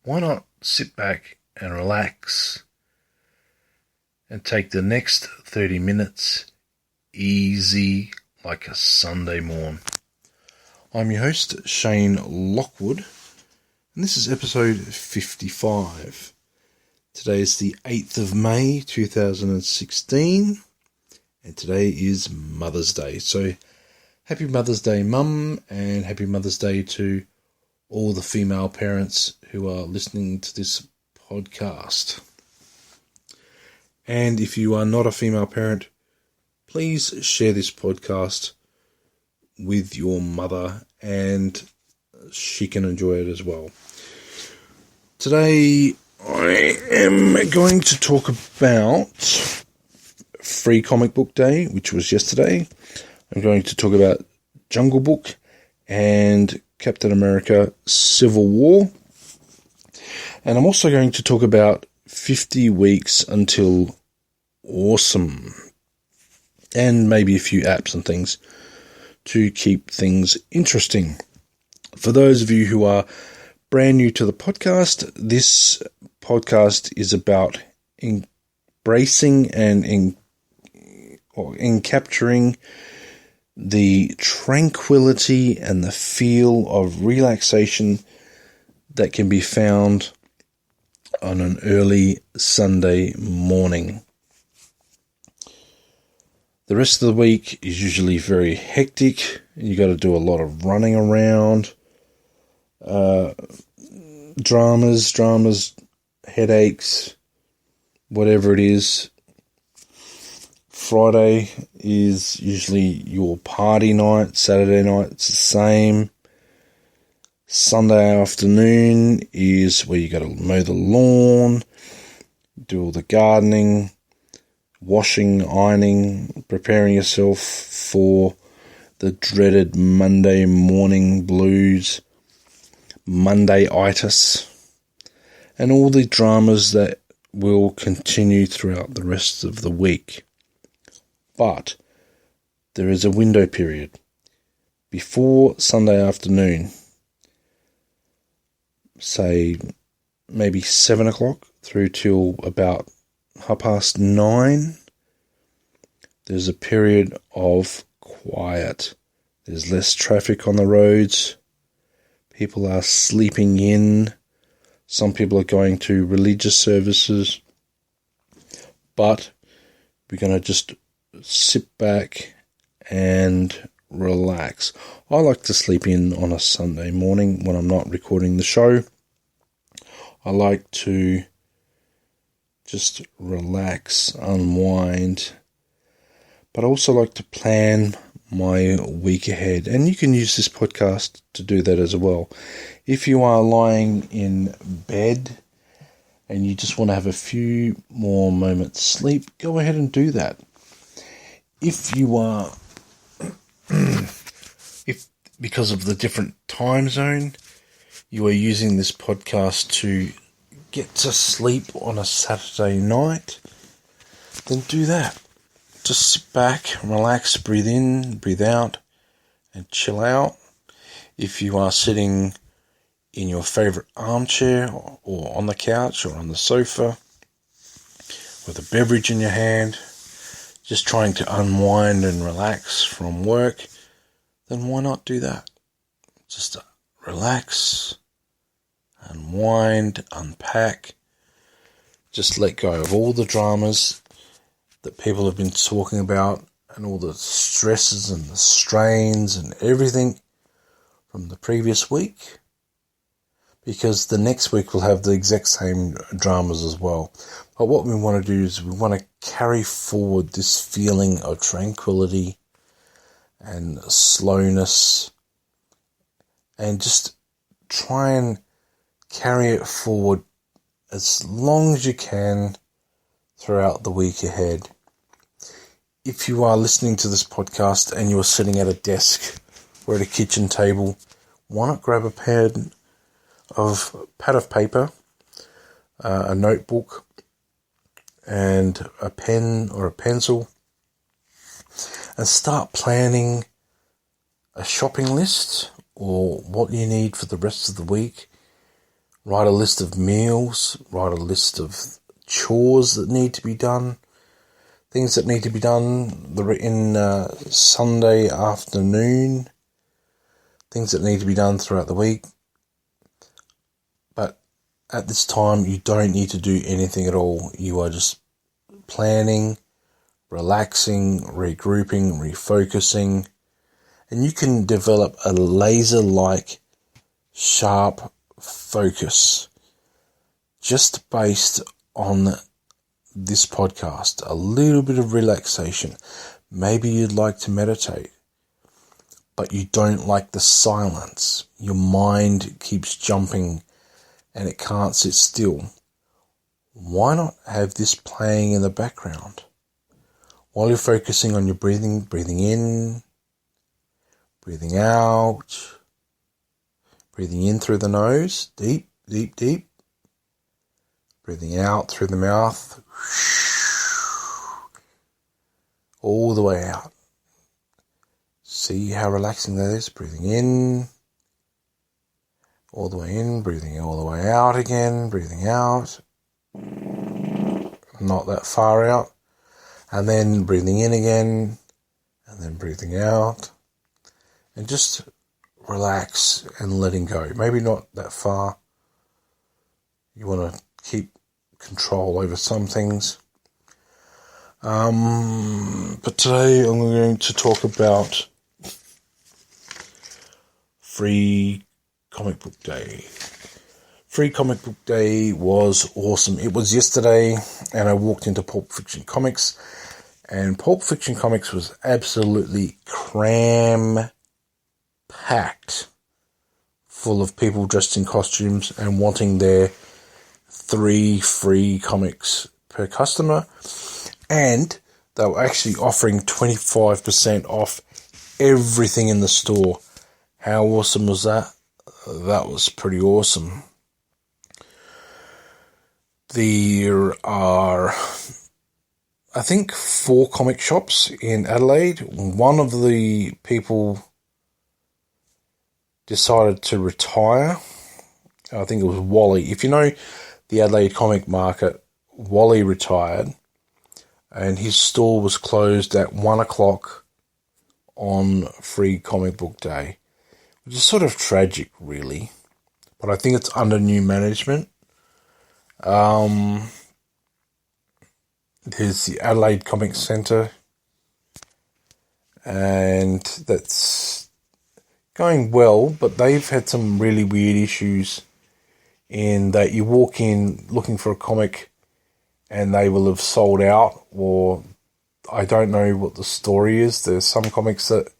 why not sit back and relax and take the next 30 minutes easy like a Sunday morn. I'm your host, Shane Lockwood, and this is episode 55. Today is the 8th of May 2016, and today is Mother's Day. So happy Mother's Day, Mum, and happy Mother's Day to all the female parents who are listening to this podcast. And if you are not a female parent, please share this podcast with your mother and she can enjoy it as well. Today I am going to talk about Free Comic Book Day, which was yesterday. I'm going to talk about Jungle Book and Captain America Civil War. And I'm also going to talk about 50 weeks until awesome. And maybe a few apps and things to keep things interesting. For those of you who are brand new to the podcast, this podcast is about embracing and in capturing the tranquility and the feel of relaxation that can be found on an early Sunday morning. The rest of the week is usually very hectic. You got to do a lot of running around, dramas, headaches, whatever it is. Friday is usually your party night. Saturday night, it's the same. Sunday afternoon is where you got to mow the lawn, do all the gardening, washing, ironing, preparing yourself for the dreaded Monday morning blues, Monday-itis, and all the dramas that will continue throughout the rest of the week. But there is a window period before Sunday afternoon, say maybe 7 o'clock through till about 9:30. There's a period of quiet. There's less traffic on the roads. People are sleeping in. Some people are going to religious services. But we're going to just sit back and relax. I like to sleep in on a Sunday morning when I'm not recording the show. I like to just relax, unwind, but I also like to plan my week ahead. And you can use this podcast to do that as well. If you are lying in bed and you just want to have a few more moments sleep, go ahead and do that. If you are, because of the different time zone, you are using this podcast to get to sleep on a Saturday night, then do that. Just sit back, relax, breathe in, breathe out, and chill out. If you are sitting in your favorite armchair or on the couch or on the sofa with a beverage in your hand, just trying to unwind and relax from work, then why not do that? Just relax, unwind, unpack, just let go of all the dramas that people have been talking about and all the stresses and the strains and everything from the previous week, because the next week will have the exact same dramas as well. But what we want to do is we want to carry forward this feeling of tranquility and slowness and just try and carry it forward as long as you can throughout the week ahead. If you are listening to this podcast and you are sitting at a desk or at a kitchen table, why not grab a pad of paper, a notebook, and a pen or a pencil, and start planning a shopping list or what you need for the rest of the week, Write a list of meals, write a list of chores that need to be done, things that need to be done in Sunday afternoon, things that need to be done throughout the week. But at this time, you don't need to do anything at all. You are just planning, relaxing, regrouping, refocusing, and you can develop a laser-like, sharp focus just based on this podcast. A little bit of relaxation. Maybe you'd like to meditate, but you don't like the silence. Your mind keeps jumping and it can't sit still. Why not have this playing in the background while you're focusing on your breathing in, breathing out, breathing in through the nose, deep, deep, deep, breathing out through the mouth, all the way out. See how relaxing that is? Breathing in, all the way in, breathing all the way out again, breathing out, not that far out, and then breathing in again, and then breathing out, and just relax and letting go. Maybe not that far. You want to keep control over some things. But today I'm going to talk about Free Comic Book Day. Free Comic Book Day was awesome. It was yesterday, and I walked into Pulp Fiction Comics, and Pulp Fiction Comics was absolutely cram-packed full of people dressed in costumes and wanting their 3 free comics per customer, and they were actually offering 25% off everything in the store. How awesome was that? That was pretty awesome. There are, I think, 4 comic shops in Adelaide. One of the people decided to retire. I think it was Wally. If you know the Adelaide comic market, Wally retired, and his store was closed at 1 o'clock on Free Comic Book Day, which is sort of tragic, really. But I think it's under new management. There's the Adelaide Comic Centre, and that's going well, but they've had some really weird issues in that you walk in looking for a comic and they will have sold out, or I don't know what the story is. There's some comics that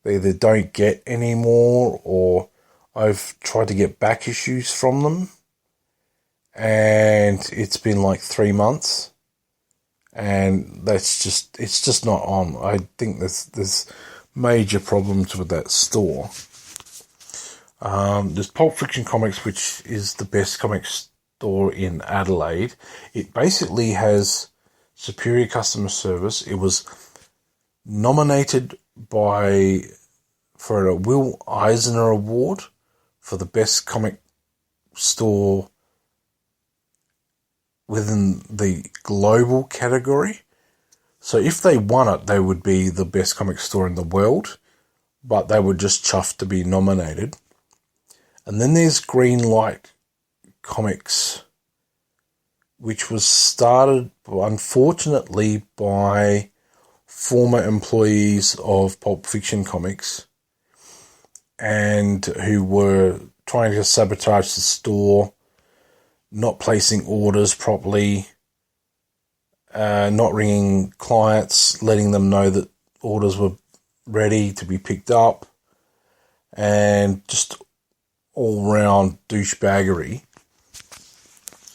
they either don't get anymore, or I've tried to get back issues from them, and it's been like 3 months, and it's just not on. I think there's major problems with that store. There's Pulp Fiction Comics, which is the best comic store in Adelaide. It basically has superior customer service. It was nominated for a Will Eisner Award for the best comic store within the global category. So if they won it, they would be the best comic store in the world, but they were just chuffed to be nominated. And then there's Greenlight Comics, which was started, unfortunately, by former employees of Pulp Fiction Comics, and who were trying to sabotage the store, not placing orders properly, not ringing clients, letting them know that orders were ready to be picked up, and just all-round douchebaggery.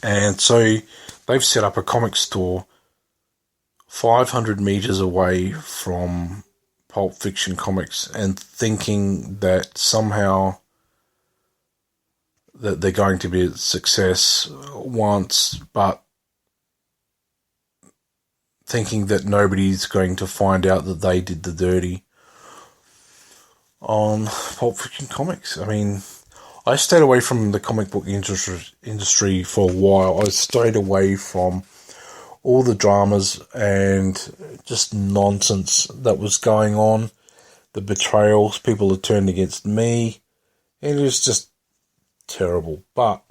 And so they've set up a comic store 500 metres away from Pulp Fiction Comics, and thinking that somehow that they're going to be a success once, but thinking that nobody's going to find out that they did the dirty on Pulp Fiction Comics. I mean, I stayed away from the comic book industry for a while. I stayed away from all the dramas and just nonsense that was going on, the betrayals, people had turned against me, and it was just terrible. But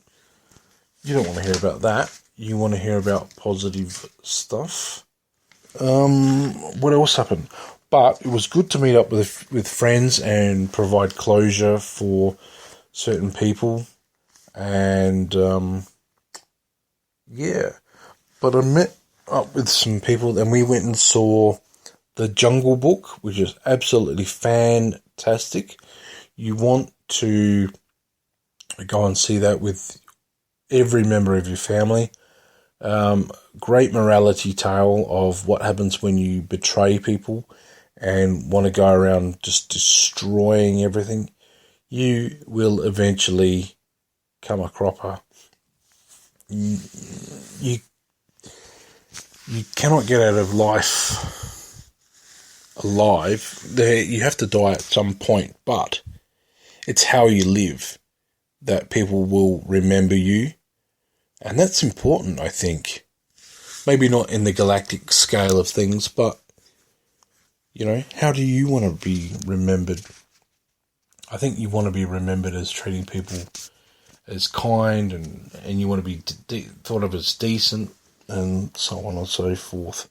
you don't want to hear about that. You want to hear about positive stuff. What else happened? But it was good to meet up with friends and provide closure for certain people. And, yeah. But I met up with some people and we went and saw The Jungle Book, which is absolutely fantastic. You want to go and see that with every member of your family. Great morality tale of what happens when you betray people and want to go around just destroying everything. You will eventually come a cropper. You cannot get out of life alive. You have to die at some point, but it's how you live that people will remember you. And that's important, I think. Maybe not in the galactic scale of things, but, how do you want to be remembered? I think you want to be remembered as treating people as kind, and you want to be thought of as decent, and so on and so forth.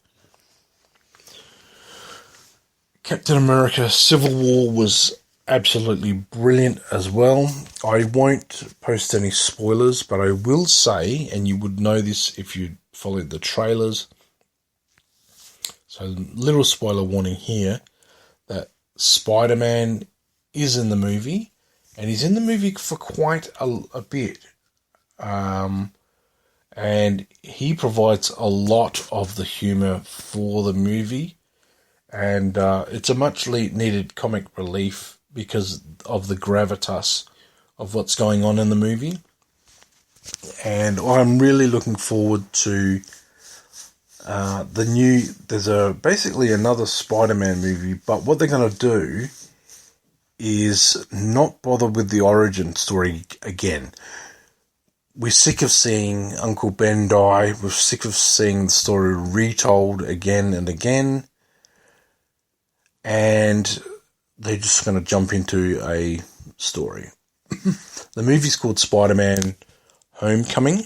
Captain America Civil War was absolutely brilliant as well. I won't post any spoilers, but I will say, and you would know this if you followed the trailers, so little spoiler warning here, that Spider-Man is in the movie, and he's in the movie for quite a bit. And he provides a lot of the humour for the movie, and it's a much needed comic relief because of the gravitas of what's going on in the movie. And I'm really looking forward to there's basically another Spider-Man movie, but what they're going to do is not bother with the origin story again. We're sick of seeing Uncle Ben die. We're sick of seeing the story retold again and again. And they're just going to jump into a story. The movie's called Spider-Man Homecoming.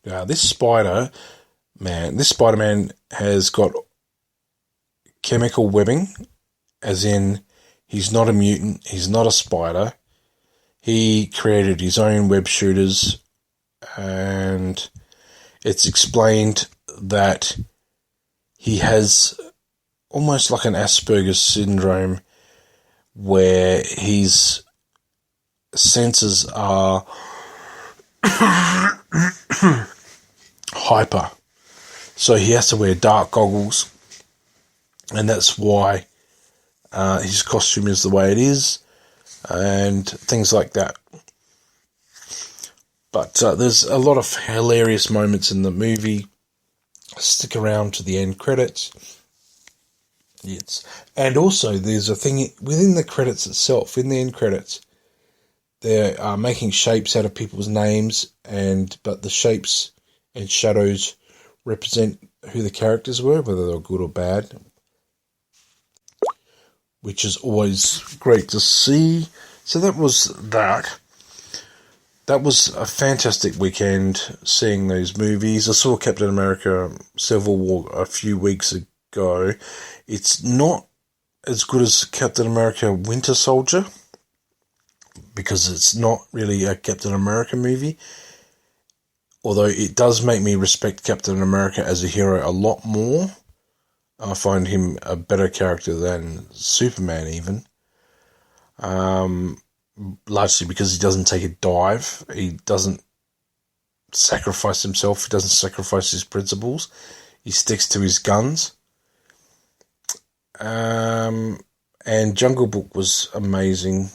Now, this Spider-Man has got chemical webbing, as in he's not a mutant, he's not a spider. He created his own web shooters, and it's explained that he has almost like an Asperger's syndrome where his senses are hyper. So he has to wear dark goggles, and that's why his costume is the way it is, and things like that. But there's a lot of hilarious moments in the movie. Stick around to the end credits. Yes. And also there's a thing within the credits itself, in the end credits, they are making shapes out of people's names, but the shapes and shadows represent who the characters were, whether they were good or bad, which is always great to see. So that was that. That was a fantastic weekend seeing those movies. I saw Captain America Civil War a few weeks ago. It's not as good as Captain America Winter Soldier, because it's not really a Captain America movie, although it does make me respect Captain America as a hero a lot more. I find him a better character than Superman even, largely because he doesn't take a dive, he doesn't sacrifice himself, he doesn't sacrifice his principles, he sticks to his guns. And Jungle Book was amazing.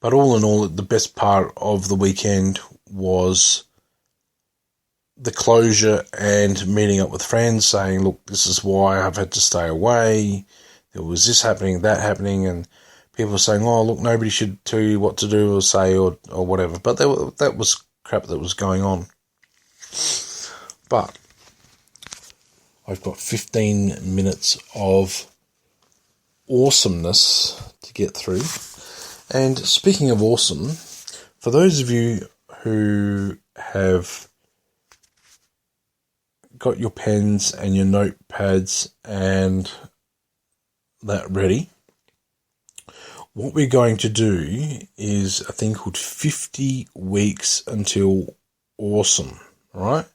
But all in all, the best part of the weekend was the closure and meeting up with friends, saying, look, this is why I've had to stay away. There was this happening, that happening, and people were saying, oh, look, nobody should tell you what to do or say or whatever. But that was crap that was going on. But I've got 15 minutes of awesomeness to get through. And speaking of awesome, for those of you who have got your pens and your notepads and that ready, what we're going to do is a thing called 50 weeks until awesome, right?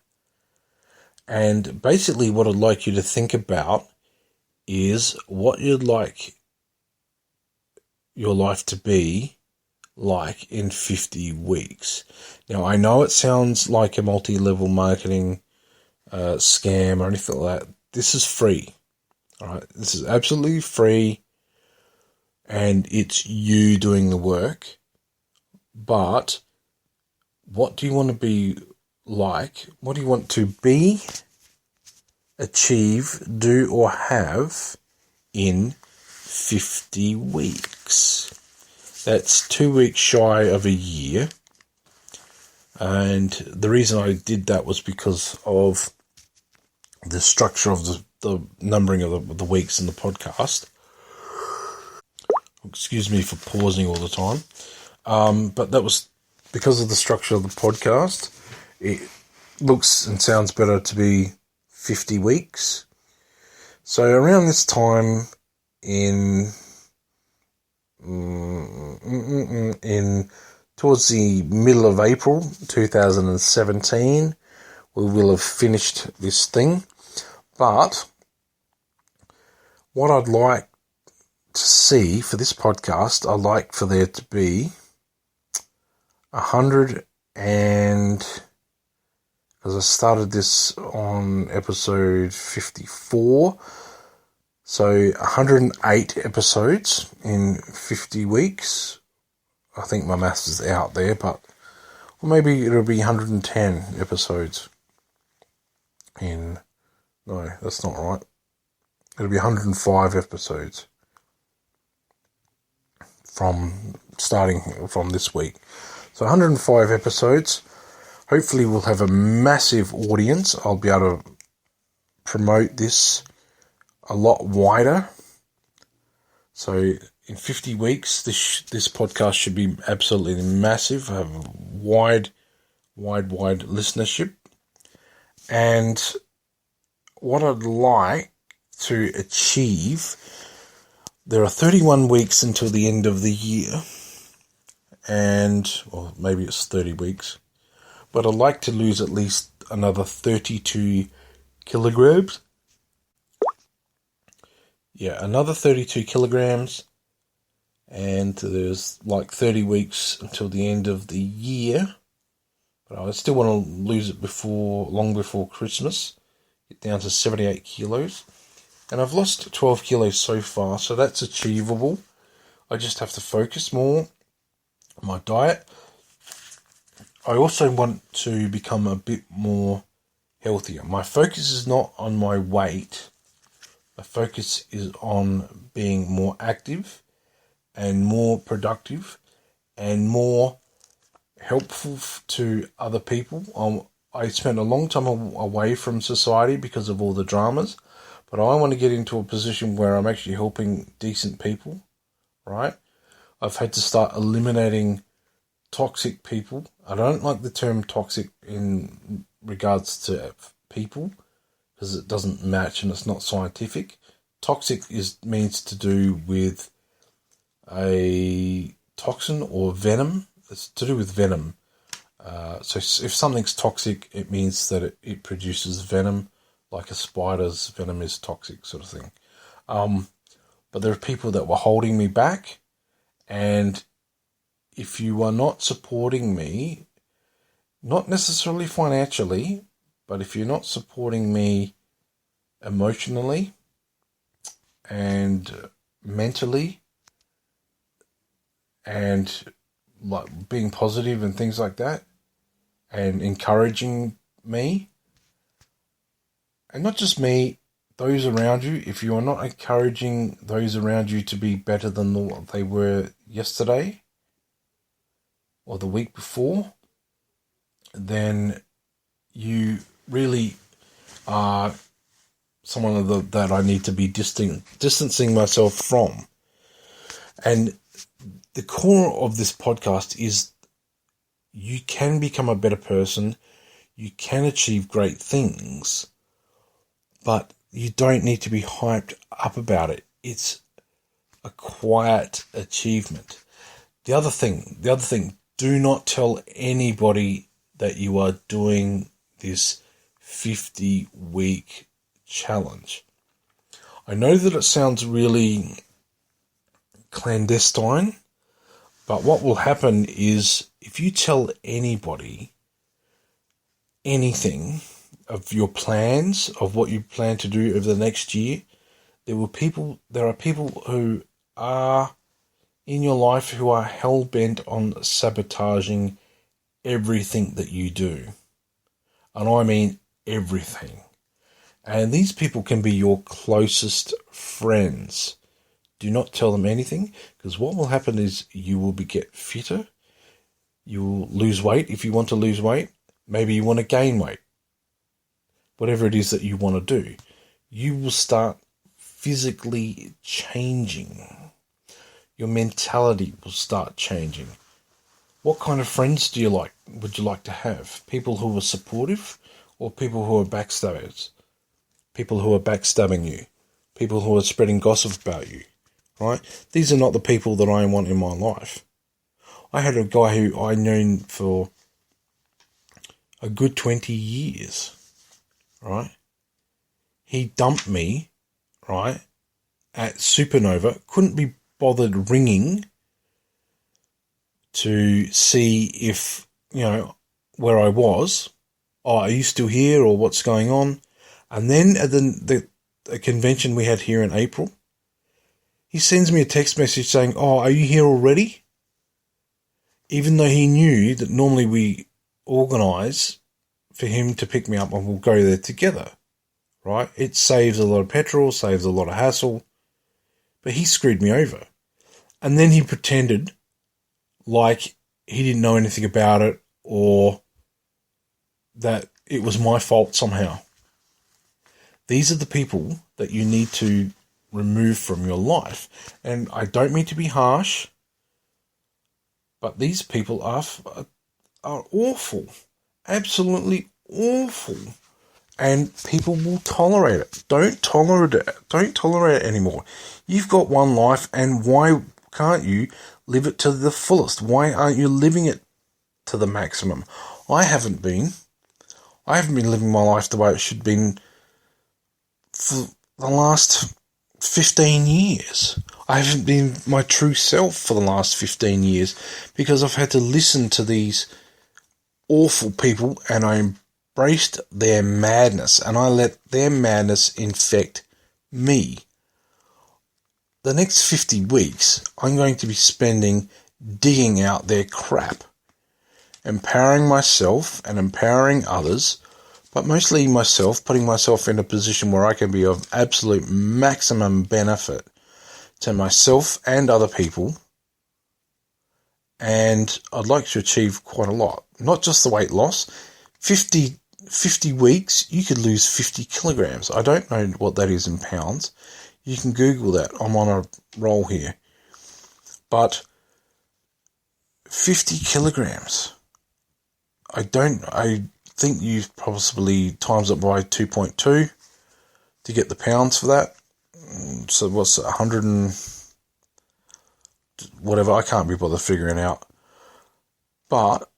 And basically what I'd like you to think about is what you'd like your life to be like in 50 weeks. Now, I know it sounds like a multi-level marketing scam or anything like that. This is free, all right? This is absolutely free, and it's you doing the work. But what do you want to be like? What do you want to be, achieve, do, or have in 50 weeks? That's 2 weeks shy of a year. And the reason I did that was because of the structure of the numbering of the weeks in the podcast. Excuse me for pausing all the time. But that was because of the structure of the podcast. It looks and sounds better to be 50 weeks. So around this time towards the middle of April 2017, we will have finished this thing. But what I'd like to see for this podcast, I'd like for there to be 100 and, because I started this on episode 54, so 108 episodes in 50 weeks. I think my maths is out there, but or maybe it'll be 110 episodes no, that's not right. It'll be 105 episodes from starting from this week. So 105 episodes. Hopefully we'll have a massive audience. I'll be able to promote this a lot wider. So in 50 weeks, this podcast should be absolutely massive, have a wide listenership. And what I'd like to achieve, there are 31 weeks until the end of the year, or maybe it's 30 weeks, but I'd like to lose at least another 32 kilograms. Yeah, another 32 kilograms, and there's like 30 weeks until the end of the year, but I still want to lose it long before Christmas, get down to 78 kilos, and I've lost 12 kilos so far, so that's achievable. I just have to focus more on my diet. I also want to become a bit more healthier. My focus is not on my weight. My focus is on being more active and more productive and more helpful to other people. I spent a long time away from society because of all the dramas, but I want to get into a position where I'm actually helping decent people, right? I've had to start eliminating toxic people. I don't like the term toxic in regards to people because it doesn't match and it's not scientific. Toxic means to do with a toxin or venom. It's to do with venom. So if something's toxic, it means that it produces venom, like a spider's venom is toxic, sort of thing. But there are people that were holding me back, and if you are not supporting me, not necessarily financially, but if you're not supporting me emotionally and mentally and like being positive and things like that and encouraging me, and not just me, those around you, if you are not encouraging those around you to be better than what they were yesterday or the week before, then you really are someone that I need to be distancing myself from. And the core of this podcast is you can become a better person, you can achieve great things, but you don't need to be hyped up about it. It's a quiet achievement. The other thing, do not tell anybody that you are doing this 50-week challenge. I know that it sounds really clandestine, but what will happen is if you tell anybody anything of your plans, of what you plan to do over the next year, there are people who are in your life who are hell-bent on sabotaging everything that you do. And I mean everything. And these people can be your closest friends. Do not tell them anything, because what will happen is you will get fitter. You will lose weight if you want to lose weight. Maybe you want to gain weight. Whatever it is that you want to do, you will start physically changing. Your mentality will start changing. What kind of friends would you like to have? People who are supportive or people who are backstabbers? People who are backstabbing you. People who are spreading gossip about you. Right? These are not the people that I want in my life. I had a guy who I known for a good 20 years. Right? He dumped me, right, at Supernova. Couldn't be bothered ringing to see if, where I was. Oh, are you still here or what's going on? And then at the convention we had here in April, he sends me a text message saying, oh, are you here already? Even though he knew that normally we organise for him to pick me up and we'll go there together, right? It saves a lot of petrol, saves a lot of hassle, but he screwed me over. And then he pretended like he didn't know anything about it or that it was my fault somehow. These are the people that you need to remove from your life. And I don't mean to be harsh, but these people are awful. Absolutely awful. And people will tolerate it. Don't tolerate it. Don't tolerate it anymore. You've got one life, and why can't you live it to the fullest? Why aren't you living it to the maximum? I haven't been living my life the way it should have been for the last 15 years. I haven't been my true self for the last 15 years because I've had to listen to these awful people, and I embraced their madness, and I let their madness infect me. The next 50 weeks, I'm going to be spending digging out their crap, empowering myself and empowering others, but mostly myself, putting myself in a position where I can be of absolute maximum benefit to myself and other people. And I'd like to achieve quite a lot. Not just the weight loss. 50 weeks, you could lose 50 kilograms. I don't know what that is in pounds. You can Google that. I'm on a roll here. But 50 kilograms. I think you possibly times it by 2.2 to get the pounds for that. So what's it, 100 and whatever, I can't be bothered figuring out. But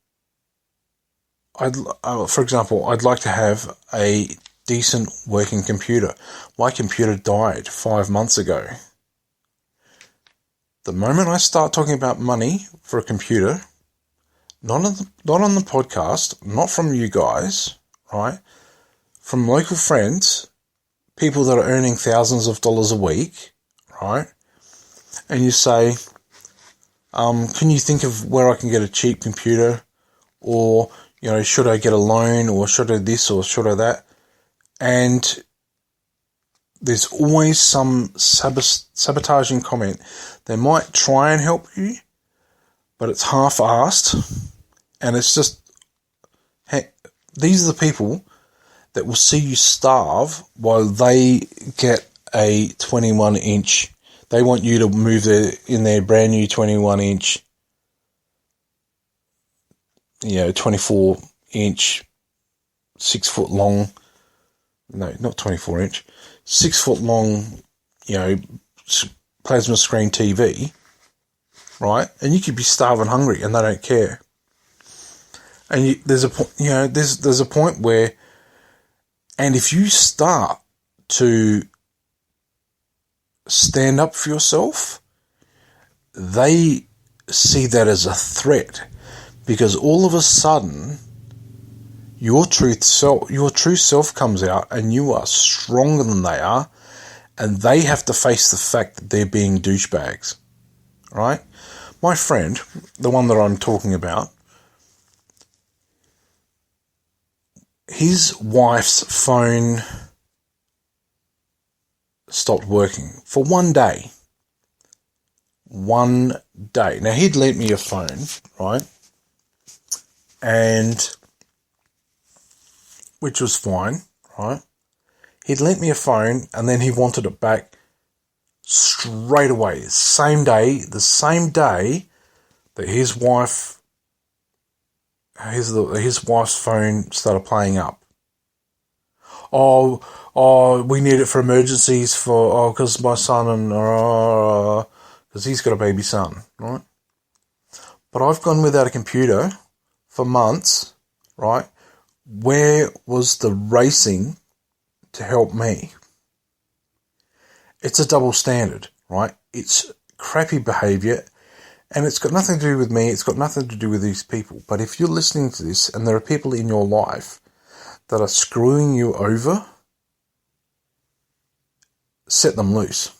for example, I'd like to have a decent working computer. My computer died 5 months ago. The moment I start talking about money for a computer, not on the podcast, not from you guys, right? From local friends, people that are earning thousands of dollars a week, right? And you say, can you think of where I can get a cheap computer? Or, should I get a loan? Or should I this or should I that? And there's always some sabotaging comment. They might try and help you, but it's half-assed, and it's just, hey, these are the people that will see you starve while they get a 21-inch. They want you to move in their brand new 21-inch, 24-inch, 6 foot long. No, not 24-inch, 6 foot long, plasma screen TV, right? And you could be starving hungry, and they don't care. And there's a point, there's a point where, and if you start to stand up for yourself, they see that as a threat, because all of a sudden your true self comes out, and you are stronger than they are, and they have to face the fact that they're being douchebags, right? My friend, the one that I'm talking about, his wife's phone stopped working for 1 day. 1 day. Now, he'd lent me a phone, right? And, which was fine, right? He'd lent me a phone, and then he wanted it back straight away. The same day that his wife's phone started playing up. Oh, we need it for emergencies because my son because he's got a baby son, right? But I've gone without a computer for months, right? Where was the racing to help me? It's a double standard, right? It's crappy behaviour, and it's got nothing to do with me. It's got nothing to do with these people. But if you're listening to this and there are people in your life that are screwing you over, set them loose.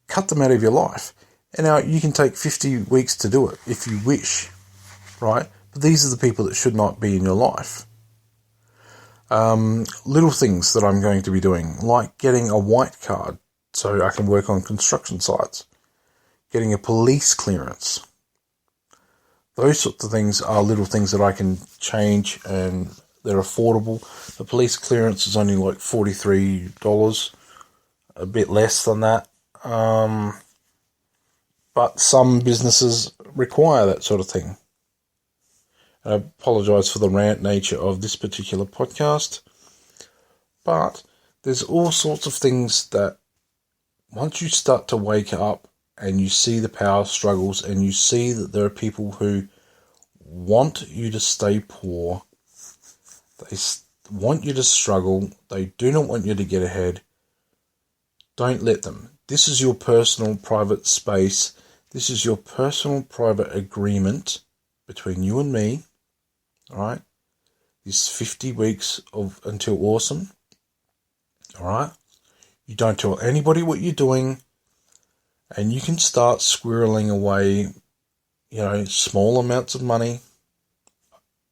Cut them out of your life. And now you can take 50 weeks to do it if you wish, right? But these are the people that should not be in your life. Little things that I'm going to be doing, like getting a white card so I can work on construction sites, getting a police clearance. Those sorts of things are little things that I can change, and they're affordable. The police clearance is only like $43, a bit less than that. But some businesses require that sort of thing. I apologise for the rant nature of this particular podcast, but there's all sorts of things that once you start to wake up and you see the power struggles and you see that there are people who want you to stay poor, they want you to struggle, they do not want you to get ahead, don't let them. This is your personal private space. This is your personal private agreement between you and me. Alright, this 50 weeks until awesome. Alright, you don't tell anybody what you're doing, and you can start squirreling away, small amounts of money,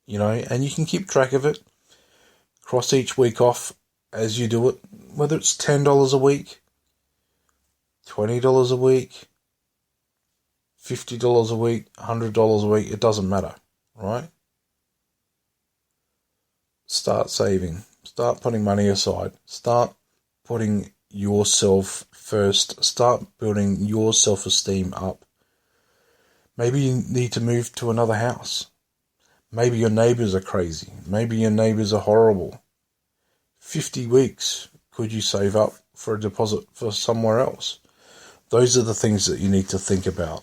and you can keep track of it. Cross each week off as you do it, whether it's $10 a week, $20 a week, $50 a week, $100 a week, it doesn't matter, right? Start saving. Start putting money aside. Start putting yourself first. Start building your self-esteem up. Maybe you need to move to another house. Maybe your neighbours are crazy. Maybe your neighbours are horrible. 50 weeks could you save up for a deposit for somewhere else? Those are the things that you need to think about.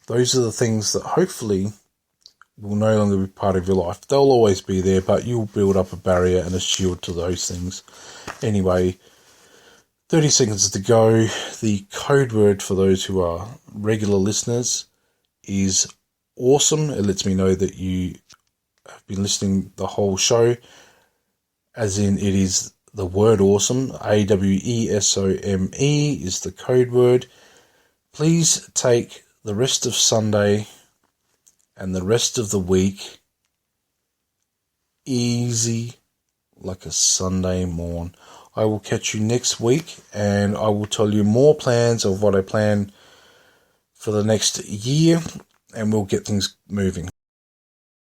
Those are the things that hopefully will no longer be part of your life. They'll always be there, but you'll build up a barrier and a shield to those things. Anyway, 30 seconds to go. The code word for those who are regular listeners is awesome. It lets me know that you have been listening the whole show, as in it is the word awesome. AWESOME is the code word. Please take the rest of Sunday and the rest of the week easy like a Sunday morn. I will catch you next week, and I will tell you more plans of what I plan for the next year, and we'll get things moving.